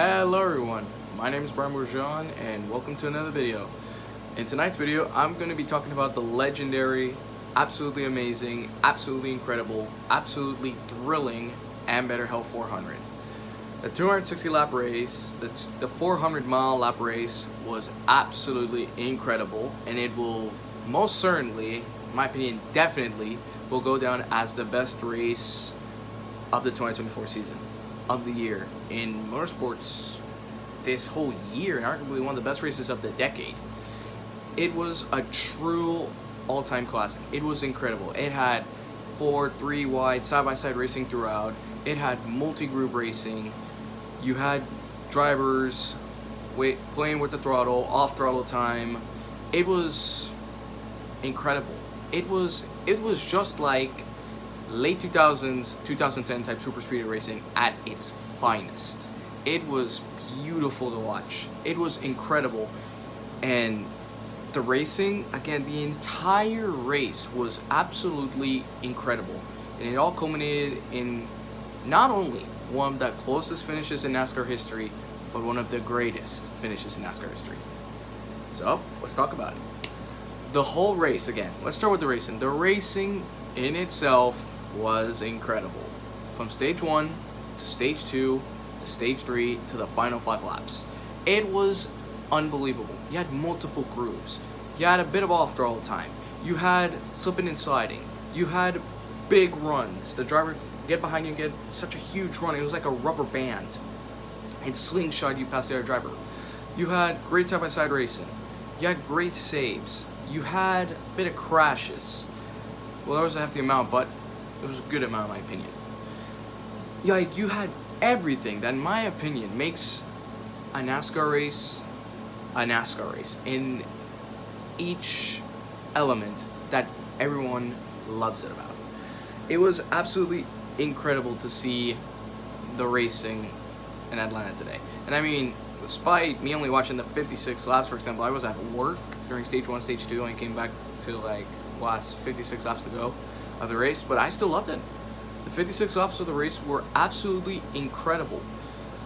Hello everyone, my name is Brian Bourgeon and welcome to another video. In tonight's video, I'm going to be talking about the legendary, absolutely amazing, absolutely incredible, absolutely thrilling Ambetter Hell 400. The 260 lap race, the 400 mile lap race was absolutely incredible, and it will most certainly, in my opinion, definitely will go down as the best race of the 2024 season, of the year in motorsports this whole year, and arguably one of the best races of the decade. It was a true all-time classic. It was incredible. It had 4-3 wide side-by-side racing throughout. It had multi-group racing. You had drivers playing with the throttle, off throttle time. It was incredible. It was just like late 2000s, 2010 type super speed racing at its finest. It was beautiful to watch. It was incredible. And the racing, again, the entire race was absolutely incredible. And it all culminated in not only one of the closest finishes in NASCAR history, but one of the greatest finishes in NASCAR history. So, let's talk about it. The whole race, again, let's start with the racing. The racing in itself was incredible. From stage 1 to stage 2 to stage 3 to the final 5 laps. It was unbelievable. You had multiple groups. You had a bit of off throttle time. You had slipping and sliding. You had big runs. The driver get behind you and get such a huge run. It was like a rubber band. And slingshot you past the other driver. You had great side-by-side racing. You had great saves. You had a bit of crashes. Well, there was a hefty amount, but it was a good amount in my opinion. Like, you had everything that, in my opinion, makes a NASCAR race in each element that everyone loves it about. It was absolutely incredible to see the racing in Atlanta today. And I mean, despite me only watching the 56 laps, for example, I was at work during stage 1, stage 2, and I came back to like last 56 laps to go of the race, but I still loved it. The 56 laps of the race were absolutely incredible.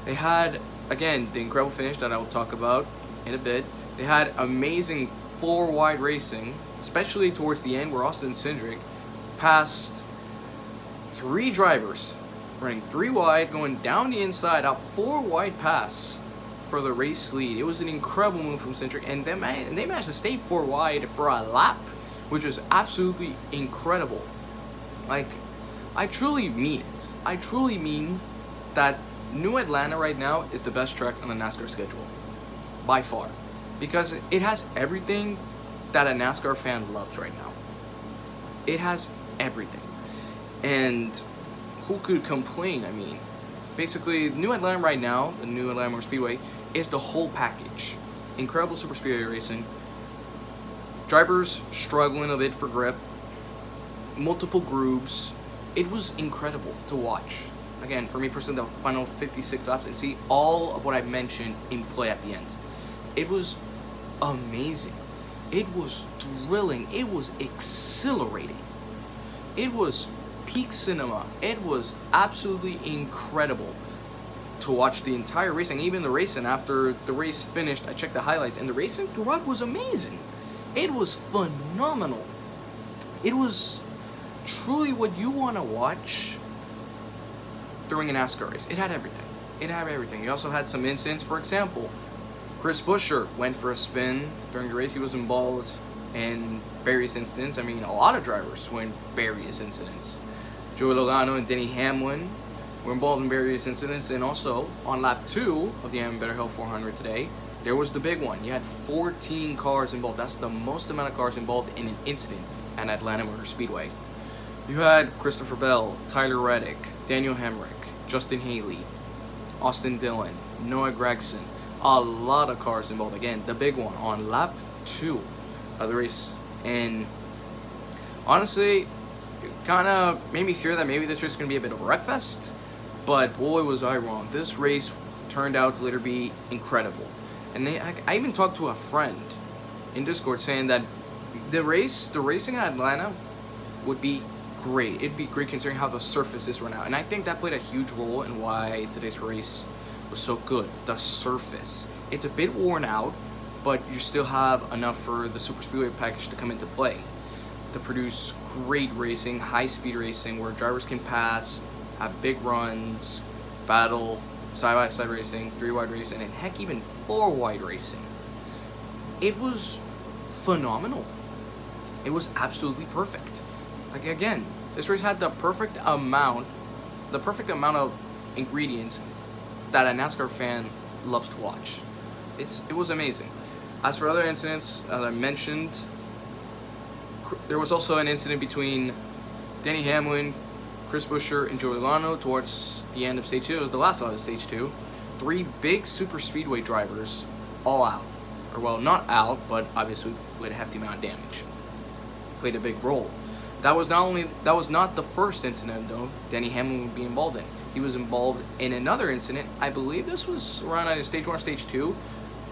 They had, again, the incredible finish that I will talk about in a bit. They had amazing 4 wide racing, especially towards the end where Austin Cindric passed 3 drivers, running 3 wide, going down the inside, a 4 wide pass for the race lead. It was an incredible move from Cindric, and they managed to stay 4 wide for a lap, which was absolutely incredible. Like, I truly mean it. I truly mean that New Atlanta right now is the best track on the NASCAR schedule, by far, because it has everything that a NASCAR fan loves right now. It has everything, and who could complain? I mean, basically, New Atlanta right now, the New Atlanta Motor Speedway, is the whole package. Incredible super speedway racing, drivers struggling a bit for grip, multiple groups. It was incredible to watch. Again, for me personally, the final 56 laps, and see all of what I mentioned in play at the end. It was amazing. It was thrilling. It was exhilarating. It was peak cinema. It was absolutely incredible to watch the entire racing. Even the racing, after the race finished, I checked the highlights, and the racing throughout was amazing. It was phenomenal. It was truly what you want to watch during a NASCAR race. It had everything. It had everything. You also had some incidents. For example, Chris Buescher went for a spin during the race. He was involved in various incidents. I mean, a lot of drivers were in various incidents. Joey Logano and Denny Hamlin were involved in various incidents. And also, on lap 2 of the Ambetter Hell 400 today, there was the big one. You had 14 cars involved. That's the most amount of cars involved in an incident at Atlanta Motor Speedway. You had Christopher Bell, Tyler Reddick, Daniel Hemrick, Justin Haley, Austin Dillon, Noah Gragson. A lot of cars involved. Again, the big one on lap 2 of the race. And honestly, it kind of made me fear that maybe this race is going to be a bit of a wreck fest. But boy, was I wrong. This race turned out to later be incredible. And I even talked to a friend in Discord saying that the racing in Atlanta would be great. It'd be great considering how the surface is right now. And I think that played a huge role in why today's race was so good. The surface, it's a bit worn out, but you still have enough for the super speedway package to come into play to produce great racing, high speed racing where drivers can pass, have big runs, battle, side by side racing, 3-wide racing, and heck, even 4-wide racing. It was phenomenal. It was absolutely perfect. Like, again, this race had the perfect amount of ingredients that a NASCAR fan loves to watch. It was amazing. As for other incidents, as I mentioned, there was also an incident between Denny Hamlin, Chris Buescher, and Joey Logano towards the end of Stage 2. It was the last lap of Stage 2. 3 big super speedway drivers all out. Or, well, not out, but obviously with a hefty amount of damage. Played a big role. That was not the first incident, though, Denny Hamlin would be involved in. He was involved in another incident. I believe this was around either Stage 1 or Stage 2,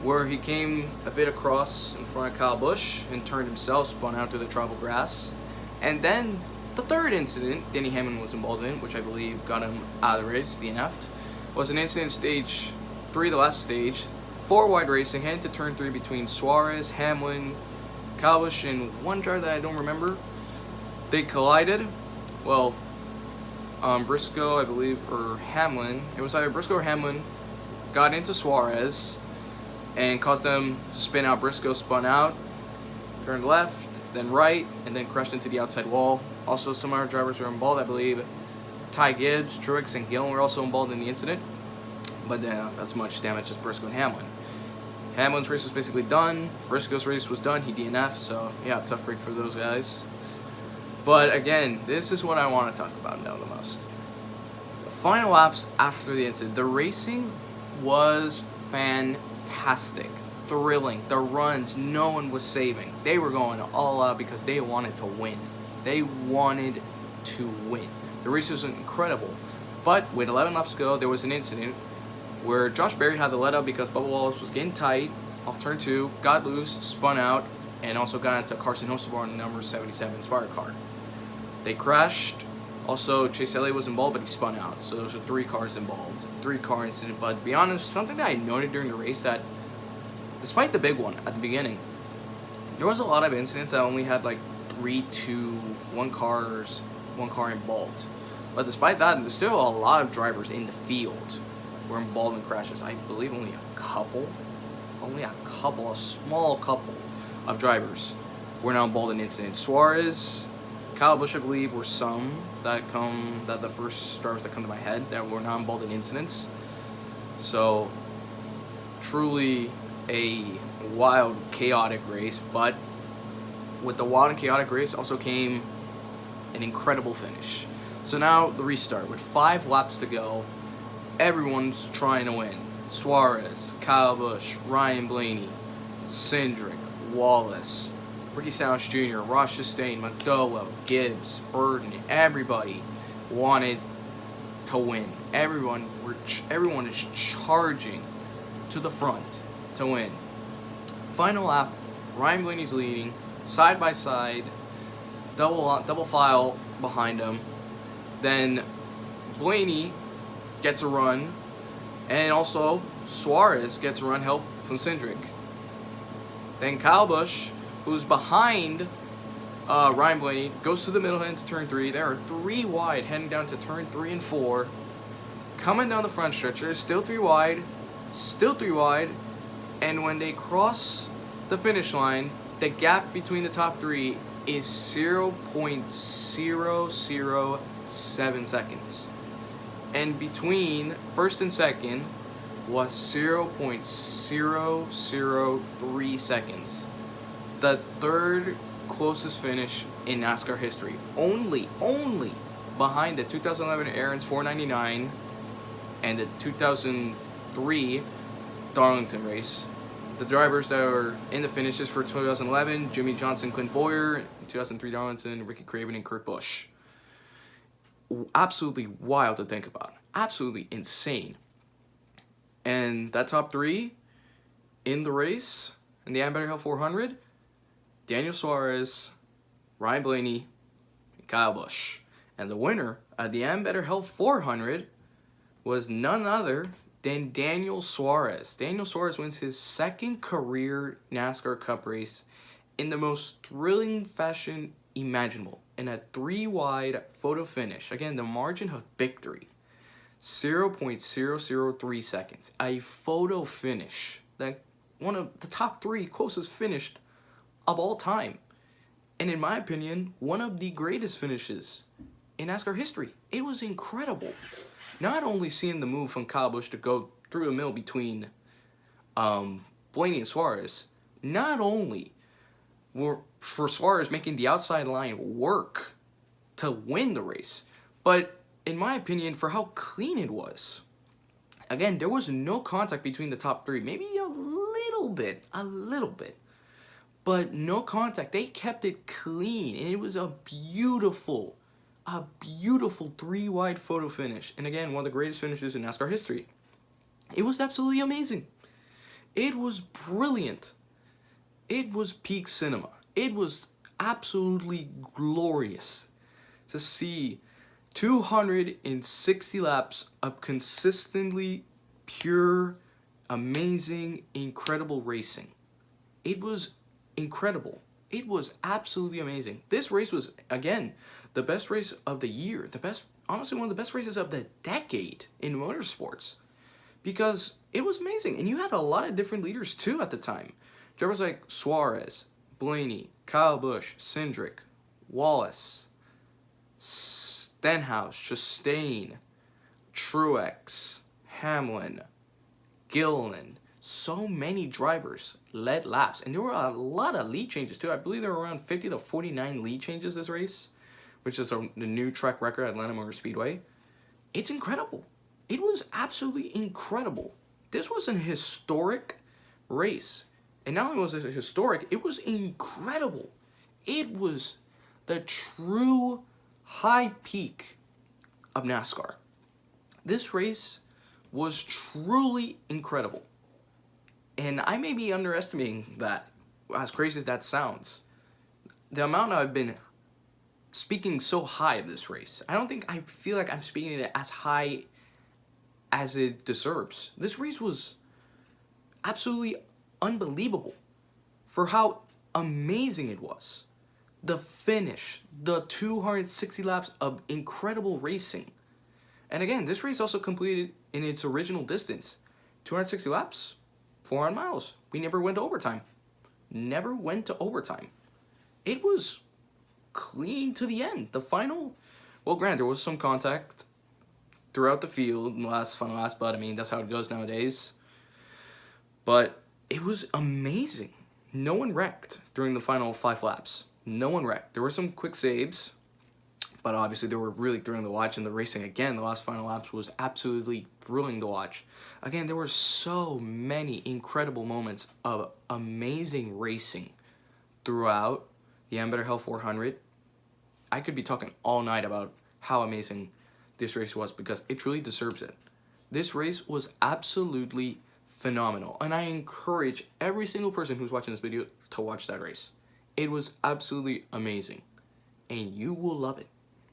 where he came a bit across in front of Kyle Busch and turned himself, spun out to the tribal grass. And then the third incident Denny Hamlin was involved in, which I believe got him out of the race, DNF'd, was an incident in Stage 3, the last stage, 4-wide racing, heading to Turn 3 between Suarez, Hamlin, Kyle Busch, and one driver that I don't remember. They collided. Well, Briscoe, I believe, or Hamlin, it was either Briscoe or Hamlin, got into Suarez and caused them to spin out. Briscoe spun out, turned left, then right, and then crashed into the outside wall. Also, some other drivers were involved. I believe Ty Gibbs, Truex, and Gillen were also involved in the incident. But that's much damage as Briscoe and Hamlin. Hamlin's race was basically done. Briscoe's race was done. He DNF'd, so yeah, tough break for those guys. But again, this is what I want to talk about now the most. The final laps after the incident. The racing was fantastic, thrilling. The runs, no one was saving. They were going all out because they wanted to win. They wanted to win. The race was incredible. But with 11 laps to go, there was an incident where Josh Berry had the let up because Bubba Wallace was getting tight off turn 2, got loose, spun out, and also got into Carson Hocevar in the number 77 Inspire car. They crashed. Also, Chase Elliott was involved, but he spun out. So those were 3 cars involved. 3-car incident. But to be honest, something that I noted during the race that, despite the big one at the beginning, there was a lot of incidents that only had like 3, 2, 1 car involved. But despite that, there's still a lot of drivers in the field were involved in crashes. I believe only a small couple of drivers were now involved in incidents. Suarez, Kyle Busch, I believe, were some that the first drivers that come to my head that were not involved in incidents. So truly a wild, chaotic race, but with the wild and chaotic race also came an incredible finish. So now the restart with 5 laps to go. Everyone's trying to win. Suarez, Kyle Busch, Ryan Blaney, Cindric, Wallace, Ricky Stenhouse Jr., Ross Chastain, McDowell, Gibbs, Burton, everybody wanted to win. Everyone is charging to the front to win. Final lap, Ryan Blaney's leading, side by side, double file behind him. Then Blaney gets a run, and also Suarez gets a run help from Cindric. Then Kyle Busch, who's behind Ryan Blaney, goes to the middle heading to turn 3. There are 3 wide heading down to turn 3 and 4. Coming down the front stretch, there's still 3 wide, and when they cross the finish line, the gap between the top 3 is 0.007 seconds. And between first and second was 0.003 seconds. The third closest finish in NASCAR history. Only behind the 2011 Aaron's 499 and the 2003 Darlington race. The drivers that were in the finishes for 2011, Jimmy Johnson, Clint Boyer, 2003 Darlington, Ricky Craven, and Kurt Busch. Absolutely wild to think about. Absolutely insane. And that top 3 in the race, in the Better Hill 400, Daniel Suarez, Ryan Blaney, and Kyle Busch. And the winner at the Better Hill 400 was none other Then Daniel Suarez. Daniel Suarez wins his second career NASCAR Cup race in the most thrilling fashion imaginable. In a 3-wide photo finish. Again, the margin of victory. 0.003 seconds. A photo finish. That one of the top 3 closest finished of all time. And in my opinion, one of the greatest finishes in NASCAR history. It was incredible. Not only seeing the move from Kyle Busch to go through the middle between Blaney and Suarez, not only were for Suarez making the outside line work to win the race, but in my opinion, for how clean it was. Again, there was no contact between the top 3, maybe a little bit, but no contact. They kept it clean, and it was a beautiful 3-wide photo finish. And again, one of the greatest finishes in NASCAR history. It was absolutely amazing. It was brilliant. It was peak cinema. It was absolutely glorious to see 260 laps of consistently pure, amazing, incredible racing. It was incredible. It was absolutely amazing. This race was, again, the best race of the year. Honestly, one of the best races of the decade in motorsports. Because it was amazing. And you had a lot of different leaders, too, at the time. Drivers like Suarez, Blaney, Kyle Busch, Cindric, Wallace, Stenhouse, Chastain, Truex, Hamlin, Gilliland. So many drivers led laps. And there were a lot of lead changes, too. I believe there were around 50 to 49 lead changes this race, which is the new track record at Atlanta Motor Speedway. It's incredible. It was absolutely incredible. This was an historic race. And not only was it historic, it was incredible. It was the true high peak of NASCAR. This race was truly incredible. And I may be underestimating that, as crazy as that sounds. The amount I've been speaking so high of this race, I feel like I'm speaking it as high as it deserves. This race was absolutely unbelievable for how amazing it was. The finish, the 260 laps of incredible racing. And again, this race also completed in its original distance. 260 laps, 400 miles. We never went to overtime. It was clean to the end. The final, well, granted, there was some contact throughout the field in the final lap, but I mean, that's how it goes nowadays. But it was amazing. No one wrecked during the final 5 laps. No one wrecked. There were some quick saves, but obviously they were really thrilling to watch. And the racing, again, the last final laps was absolutely thrilling to watch. Again, there were so many incredible moments of amazing racing throughout the Amber Hill 400. I could be talking all night about how amazing this race was because it truly deserves it. This race was absolutely phenomenal, and I encourage every single person who's watching this video to watch that race. It was absolutely amazing, and you will love it.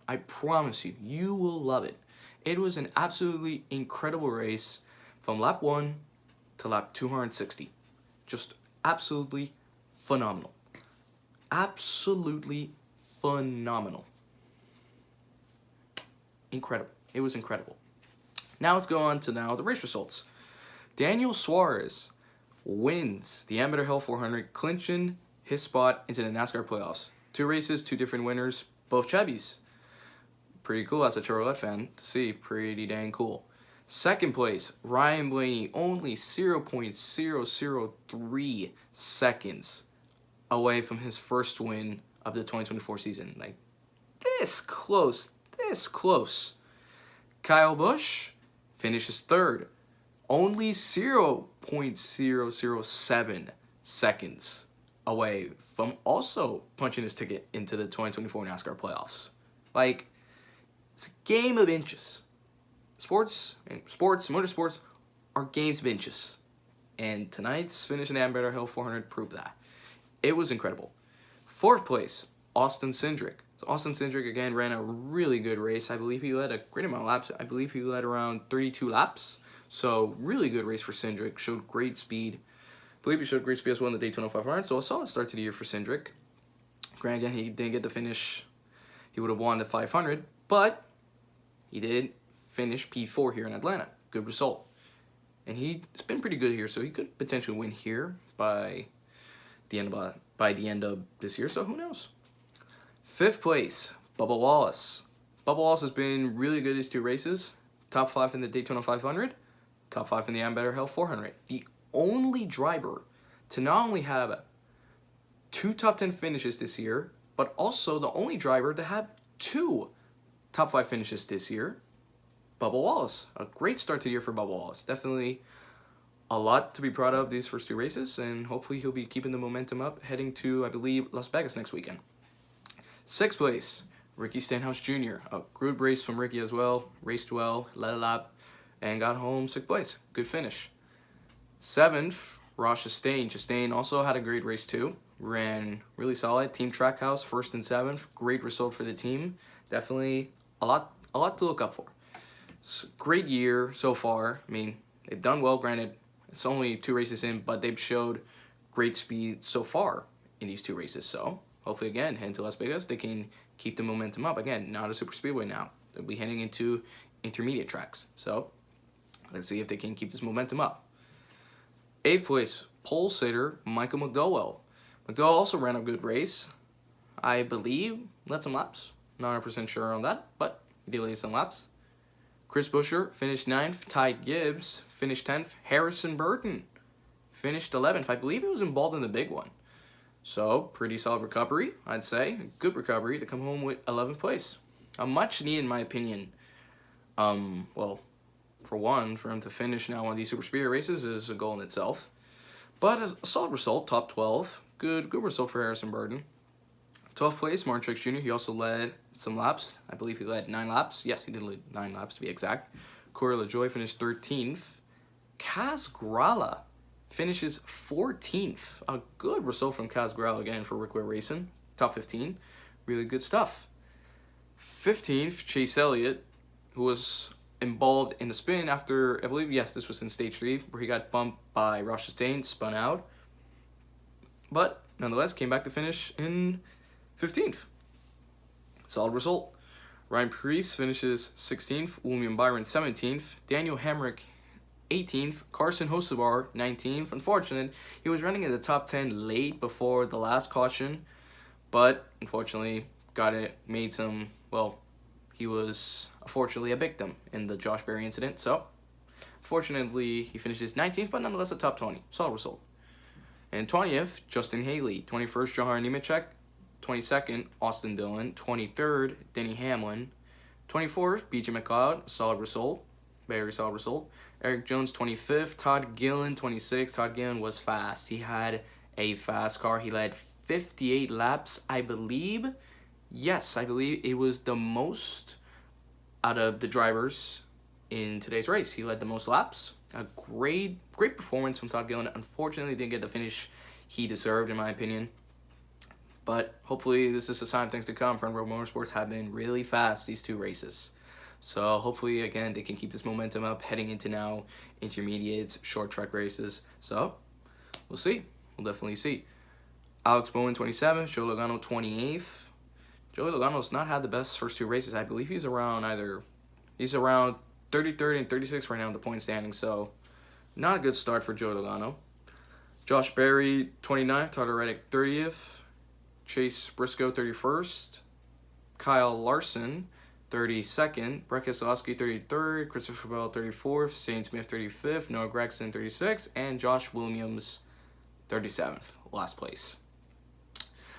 I promise you, you will love it. It was an absolutely incredible race from lap 1 to lap 260. Just absolutely phenomenal. Absolutely phenomenal. Incredible. It was incredible. Now let's go on to the race results. Daniel Suarez wins the Amateur Hill 400, clinching his spot into the NASCAR playoffs. 2 races, 2 different winners, both Chevys. Pretty cool as a Chevrolet fan to see. Pretty dang cool. Second place, Ryan Blaney, only 0.003 seconds away from his first win of the 2024 season. Like, this close. Kyle Busch finishes third, only 0.007 seconds away from also punching his ticket into the 2024 NASCAR playoffs. Like, it's a game of inches. Motorsports are games of inches. And tonight's finish in the Amber Hill 400 proved that. It was incredible. Fourth place, Austin Cindric. So Austin Cindric, again, ran a really good race. I believe he led a great amount of laps. I believe he led around 32 laps. So really good race for Cindric. Showed great speed. I believe he showed great speed as well in the Daytona 500. So a solid start to the year for Cindric. Granted, he didn't get the finish. He would have won the 500, but he did finish P4 here in Atlanta. Good result. And he's been pretty good here, so he could potentially win here by the end of this year. So who knows? 5th place, Bubba Wallace. Bubba Wallace has been really good these 2 races. Top 5 in the Daytona 500, top 5 in the Better Hill 400. The only driver to not only have 2 top 10 finishes this year, but also the only driver to have 2 top 5 finishes this year, Bubba Wallace. A great start to the year for Bubba Wallace. Definitely a lot to be proud of these first 2 races, and hopefully he'll be keeping the momentum up heading to, I believe, Las Vegas next weekend. 6th place, Ricky Stenhouse Jr. A good race from Ricky as well. Raced well, led a lap, and got home 6th place. Good finish. 7th, Ross Chastain. Chastain also had a great race too. Ran really solid. Team Trackhouse, 1st and 7th. Great result for the team. Definitely a lot to look up for. Great year so far. I mean, they've done well. Granted, it's only 2 races in, but they've showed great speed so far in these 2 races. So hopefully, again, heading to Las Vegas, they can keep the momentum up. Again, not a super speedway now. They'll be heading into intermediate tracks. So let's see if they can keep this momentum up. 8th place, pole sitter Michael McDowell. McDowell also ran a good race. I believe led some laps. Not 100% sure on that, but he did lead some laps. Chris Buescher finished 9th. Ty Gibbs finished 10th. Harrison Burton finished 11th. I believe he was involved in the big one. So, pretty solid recovery, I'd say. A good recovery to come home with 11th place. A much needed, in my opinion. Well, for one, for him to finish now one of these super speedway races is a goal in itself. But a solid result, top 12. Good result for Harrison Burton. 12th place, Martin Truex Jr. He also led some laps. I believe he led 9 laps. Yes, he did lead 9 laps to be exact. Corey LaJoie finished 13th. Kaz Grala finishes 14th. A good result from Kaz Grala again for Rick Ware Racing. Top 15. Really good stuff. 15th, Chase Elliott, who was involved in the spin after, I believe, yes, this was in stage 3, where he got bumped by Ross Chastain, spun out. But nonetheless, came back to finish in 15th. Solid result. Ryan Preece finishes 16th. William Byron 17th. Daniel Hemrick 18th. Carson Hocevar 19th. Unfortunate, he was running in the top 10 late before the last caution, but unfortunately he was unfortunately a victim in the Josh Berry incident. So unfortunately, he finishes 19th, but nonetheless a top 20. Solid result. And 20th, Justin Haley. 21st, Johar Nemechek. 22nd, Austin Dillon. 23rd, Denny Hamlin. 24th, BJ McLeod. Solid result. Very solid result. Eric Jones, 25th. Todd Gillen, 26th. Todd Gillen was fast. He had a fast car. He led 58 laps, I believe. Yes, I believe it was the most out of the drivers in today's race. He led the most laps. A great performance from Todd Gillen. Unfortunately, didn't get the finish he deserved, in my opinion. But hopefully, this is a sign of things to come. Front Row Motorsports have been really fast these 2 races. So hopefully, again, they can keep this momentum up heading into now intermediates, short track races. So we'll see. We'll definitely see. Alex Bowman, 27th. Joe Logano, 28th. Joey Logano's not had the best first 2 races. I believe he's around 33rd and 36th right now in the point standing. So not a good start for Joey Logano. Josh Berry, 29th. Tyler Reddick, 30th. Chase Briscoe, 31st. Kyle Larson, 32nd. Brett Keselowski, 33rd. Christopher Bell, 34th. Shane Smith, 35th. Noah Gragson, 36th. And Josh Williams, 37th. Last place.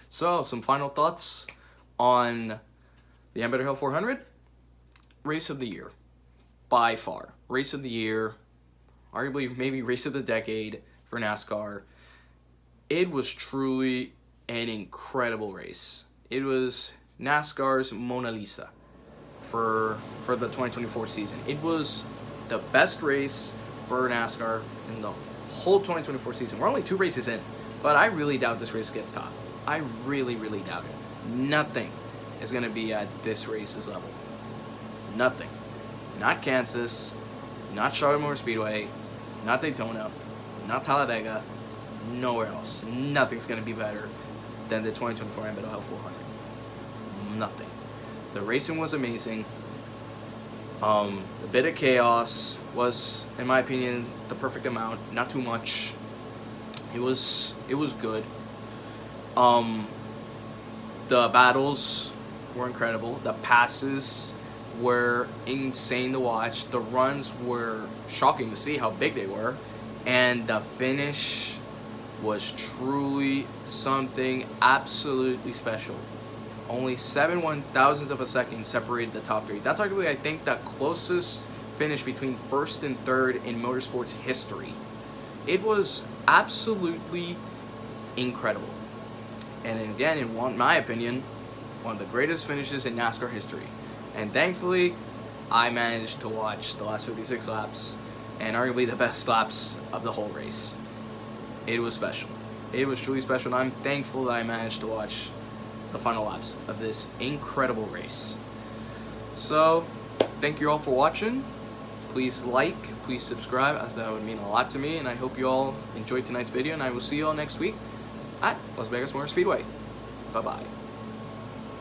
So, some final thoughts on the Better Hill 400. Race of the year. By far. Race of the year. Arguably, maybe race of the decade for NASCAR. It was truly an incredible race. It was NASCAR's Mona Lisa for the 2024 season. It was the best race for NASCAR in the whole 2024 season. We're only 2 races in, but I really doubt this race gets topped. I really, really doubt it. Nothing is going to be at this race's level. Nothing. Not Kansas, not Charlotte Motor Speedway, not Daytona, not Talladega, nowhere else. Nothing's going to be better than the 2024 Mid-Ohio 400. Nothing. The racing was amazing. A bit of chaos was, in my opinion, the perfect amount. Not too much. It was good. The battles were incredible. The passes were insane to watch. The runs were shocking to see how big they were. And the finish was truly something absolutely special. Only 7 1,000ths of a second separated the top three. That's arguably, I think, the closest finish between first and third in motorsports history. It was absolutely incredible. And again, in my opinion, one of the greatest finishes in NASCAR history. And thankfully, I managed to watch the last 56 laps and arguably the best laps of the whole race. It was special. It was truly special, and I'm thankful that I managed to watch the final laps of this incredible race. So, thank you all for watching. Please like, please subscribe, as that would mean a lot to me, and I hope you all enjoyed tonight's video, and I will see you all next week at Las Vegas Motor Speedway. Bye-bye.